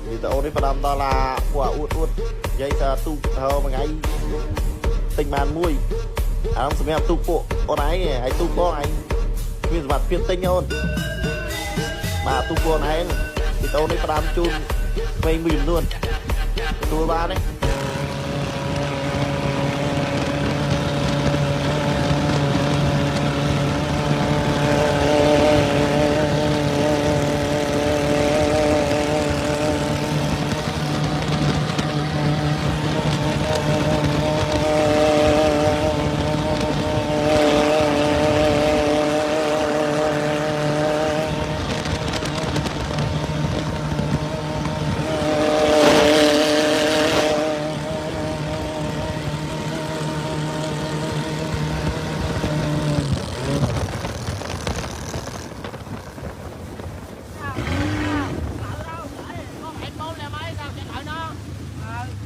thì tao đi vào đó là quả uất uất vậy sao tu thao mà ngay tình bàn mui ông xem tu bộ con ấy ai tu con anh nguyên mặt phiên tinh hơn mà tu con ấy thì tao đi vào chun mày mìm luôn tu ba đấy